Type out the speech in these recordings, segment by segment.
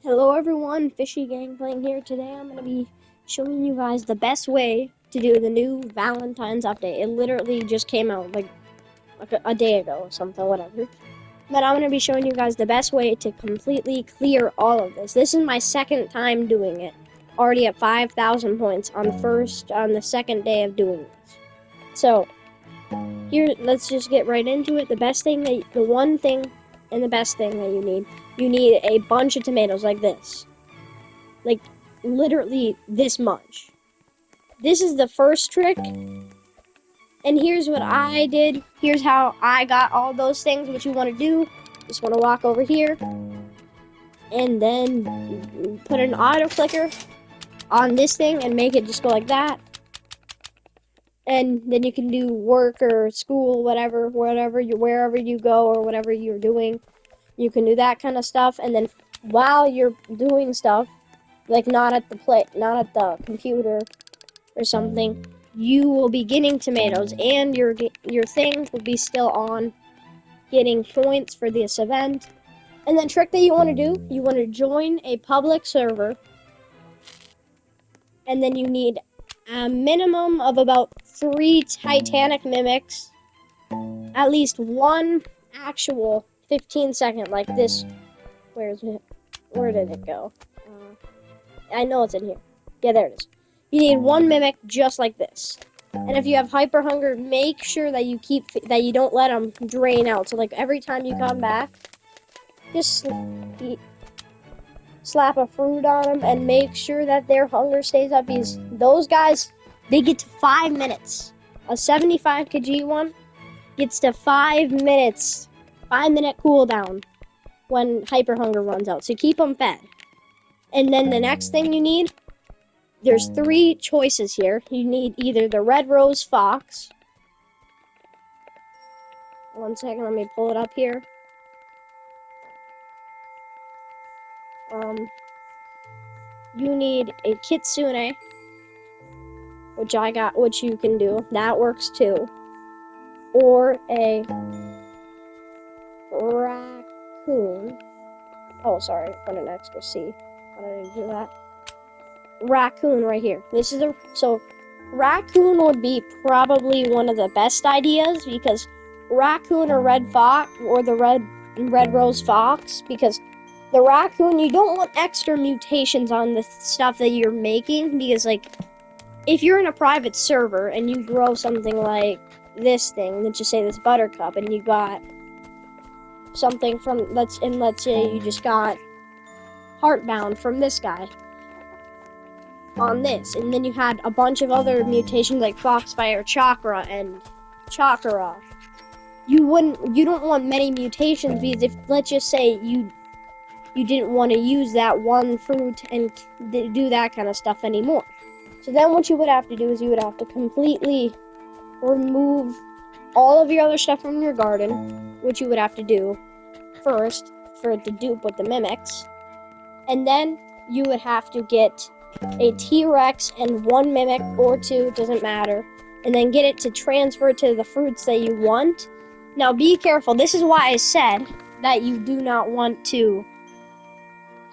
Hello everyone, Fishy Gang playing here. Today I'm going to be showing you guys the best way to do the new Valentine's update. It literally just came out like a day ago or something, whatever. But I'm going to be showing you guys the best way to completely clear all of this. This is my second time doing it. Already at 5,000 points on the second day of doing this. So, here, let's just get right into it. The best thing that you need a bunch of tomatoes like this. Like, literally this much. This is the first trick. And here's what I did. Here's how I got all those things. What you want to do, just want to walk over here. And then put an auto clicker on this thing and make it just go like that. And then you can do work or school, wherever you go or whatever you're doing. You can do that kind of stuff. And then while you're doing stuff, like not at the computer or something, you will be getting tomatoes, and your thing will be still on, getting points for this event. And then trick that you want to do, you want to join a public server, and then you need a minimum of about 3 Titanic mimics, at least one actual 15-second like this. Where is it? Where did it go? I know it's in here. Yeah, there it is. You need one mimic just like this. And if you have hyper hunger, make sure that you don't let them drain out. So like every time you come back, just slap a fruit on them and make sure that their hunger stays up. Because those guys, they get to 5 minutes. A 75 kg one gets to 5 minutes. 5-minute cooldown when hyper hunger runs out. So keep them fed. And then the next thing you need, there's 3 choices here. You need either the red rose fox. One second, let me pull it up here. You need a kitsune, which you can do. That works too. Or a raccoon. Oh, sorry, put an extra C. How did I do that? Raccoon right here. So raccoon would be probably one of the best ideas, because raccoon or red fox or the red rose fox, because the raccoon, you don't want extra mutations on the stuff that you're making, because like if you're in a private server and you grow something like this thing, let's just say this buttercup, and you got something from let's say you just got heartbound from this guy on this, and then you had a bunch of other mutations like foxfire chakra and chakra. You don't want many mutations, because if, let's just say you didn't want to use that one fruit and do that kind of stuff anymore. So then what you would have to do is you would have to completely remove all of your other stuff from your garden, which you would have to do first for it to dupe with the mimics. And then you would have to get a T-Rex and 1 mimic or 2, doesn't matter, and then get it to transfer to the fruits that you want. Now be careful, this is why I said that you do not want to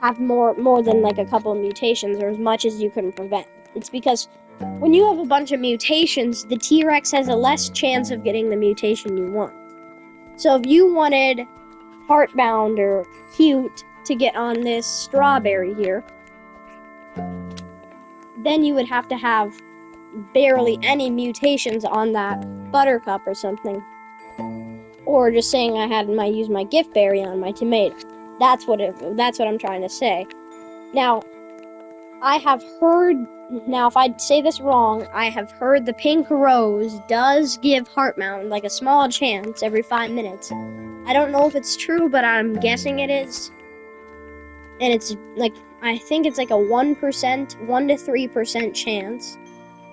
have more than like a couple of mutations, or as much as you can prevent. It's because when you have a bunch of mutations, the T-Rex has a less chance of getting the mutation you want. So if you wanted Heartbound or Cute to get on this strawberry here, then you would have to have barely any mutations on that buttercup or something. Or just saying I use my gift berry on my tomato. That's what I'm trying to say. Now, if I say this wrong, I have heard the pink rose does give Heartbound like a small chance every 5 minutes. I don't know if it's true, but I'm guessing it is. And it's like, I think it's like a 1% to 3% chance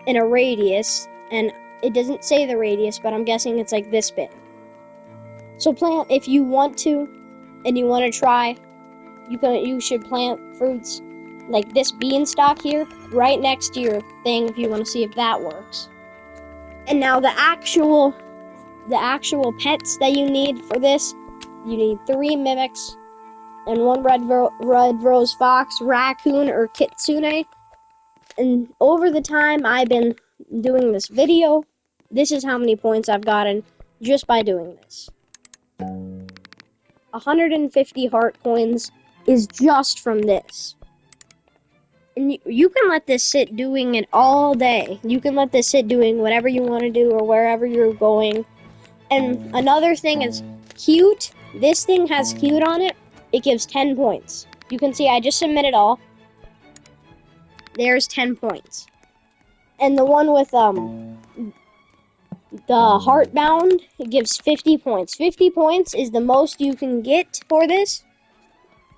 in a radius, and it doesn't say the radius, but I'm guessing it's like this big. So plant, if you want to, and you want to try, you should plant fruits like this beanstalk here, right next to your thing, if you want to see if that works. And now the actual pets that you need for this, you need 3 mimics, and one red rose fox, raccoon, or kitsune. And over the time I've been doing this video, this is how many points I've gotten just by doing this. 150 heart coins is just from this. And you can let this sit doing it all day. You can let this sit doing whatever you want to do or wherever you're going. And another thing is cute. This thing has cute on it. It gives 10 points. You can see I just submitted all. There's 10 points. And the one with the Heartbound, it gives 50 points. 50 points is the most you can get for this.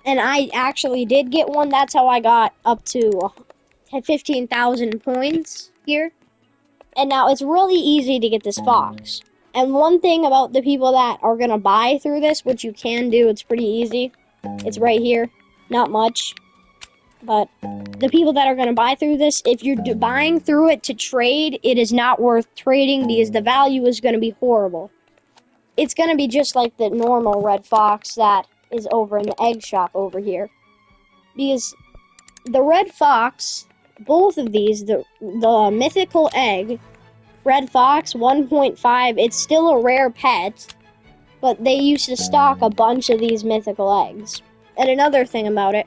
And I actually did get one. That's how I got up to 15,000 points here. And now it's really easy to get this fox. And one thing about the people that are going to buy through this, which you can do, it's pretty easy. It's right here. Not much. But the people that are going to buy through this, if you're buying through it to trade, it is not worth trading because the value is going to be horrible. It's going to be just like the normal red fox that is over in the egg shop over here. Because the red fox, both of these, the mythical egg, red fox 1.5, it's still a rare pet, but they used to stock a bunch of these mythical eggs. And another thing about it,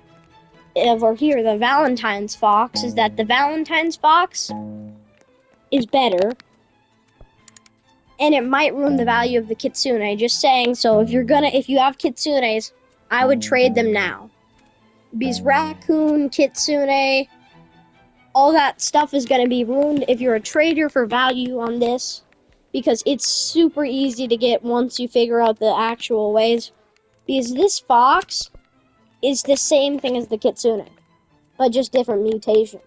over here, the Valentine's fox, is that the Valentine's fox is better, and it might ruin the value of the kitsune. Just saying. So if you have kitsunes, I would trade them now. Because raccoon, kitsune, all that stuff is gonna be ruined if you're a trader for value on this, because it's super easy to get once you figure out the actual ways. Because this fox is the same thing as the kitsune, but just different mutation.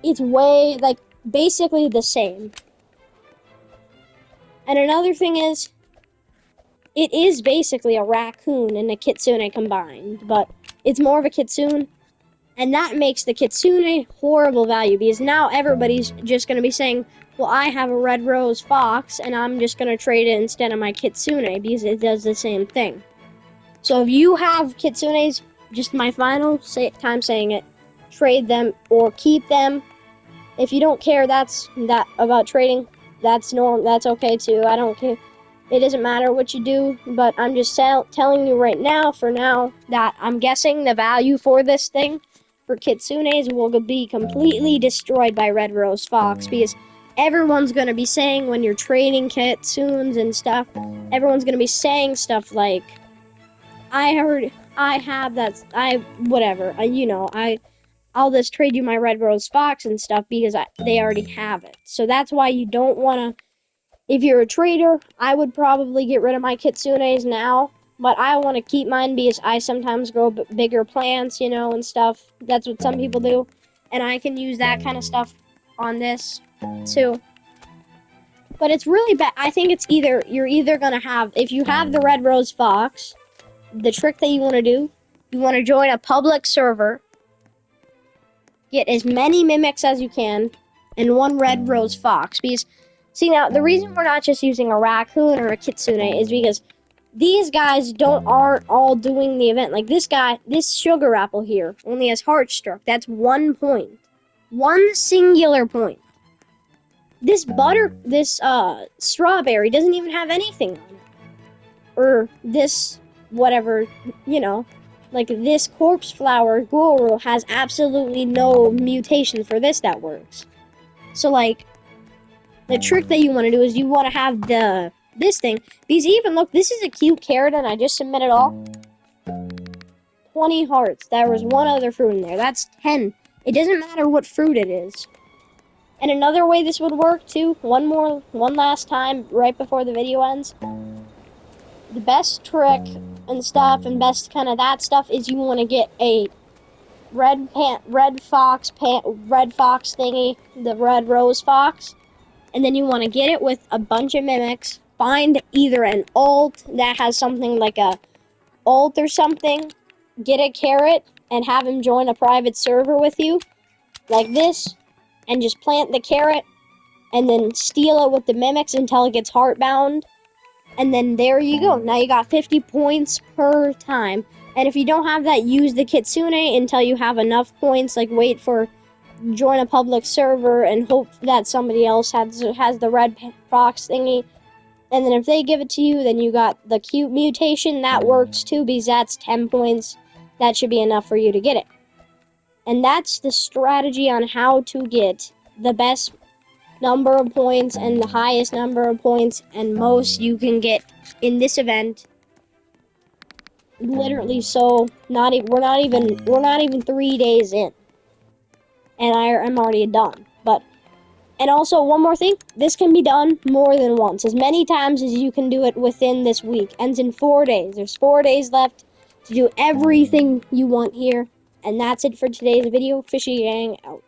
It's way, like, basically the same. And another thing is, it is basically a raccoon and a kitsune combined, but it's more of a kitsune, and that makes the kitsune horrible value, because now everybody's just going to be saying, well, I have a red rose fox, and I'm just going to trade it instead of my kitsune, because it does the same thing. So if you have kitsunes, just my final time saying it, trade them or keep them. If you don't care about trading, that's okay too. I don't care. It doesn't matter what you do, but I'm just telling you right now, for now, that I'm guessing the value for this thing, for kitsunes, will be completely destroyed by red rose fox, because everyone's going to be saying when you're trading kitsunes and stuff, everyone's going to be saying stuff like, I'll just trade you my red rose fox and stuff, because they already have it. So that's why you don't want to, if you're a trader, I would probably get rid of my kitsunes now, but I want to keep mine because I sometimes grow bigger plants, and stuff. That's what some people do, and I can use that kind of stuff on this too. But it's really bad. I think you're either going to have, if you have the red rose fox, the trick that you want to do, you want to join a public server, get as many mimics as you can, and one red rose fox. Because, see, now, the reason we're not just using a raccoon or a kitsune is because these guys aren't all doing the event. Like this guy, this sugar apple here, only has heartstruck. That's 1 point. One singular point. This strawberry doesn't even have anything on it. Or this, whatever, like this corpse flower guru has absolutely no mutation for this that works. So, like, the trick that you want to do is you want to have this thing, because even, look, this is a cute carrot, and I just submitted all 20 hearts. There was one other fruit in there. That's 10. It doesn't matter what fruit it is. And another way this would work, too, one last time, right before the video ends, the best trick and stuff, and best kind of that stuff, is you want to get a red fox thingy, the red rose fox, and then you want to get it with a bunch of mimics. Find either an alt that has something like a alt or something, get a carrot, and have him join a private server with you, like this, and just plant the carrot, and then steal it with the mimics until it gets heartbound. And then there you go. Now you got 50 points per time. And if you don't have that, use the Kitsune until you have enough points. Like, wait for join a public server and hope that somebody else has the red box thingy. And then if they give it to you, then you got the cute mutation. That works too, because that's 10 points. That should be enough for you to get it. And that's the strategy on how to get the best number of points and the highest number of points and most you can get in this event. Literally, so we're not even 3 days in, and I'm already done. But and also one more thing, this can be done more than once, as many times as you can do it within this week. Ends in 4 days. There's 4 days left to do everything you want here, and that's it for today's video. Fishy Gang out.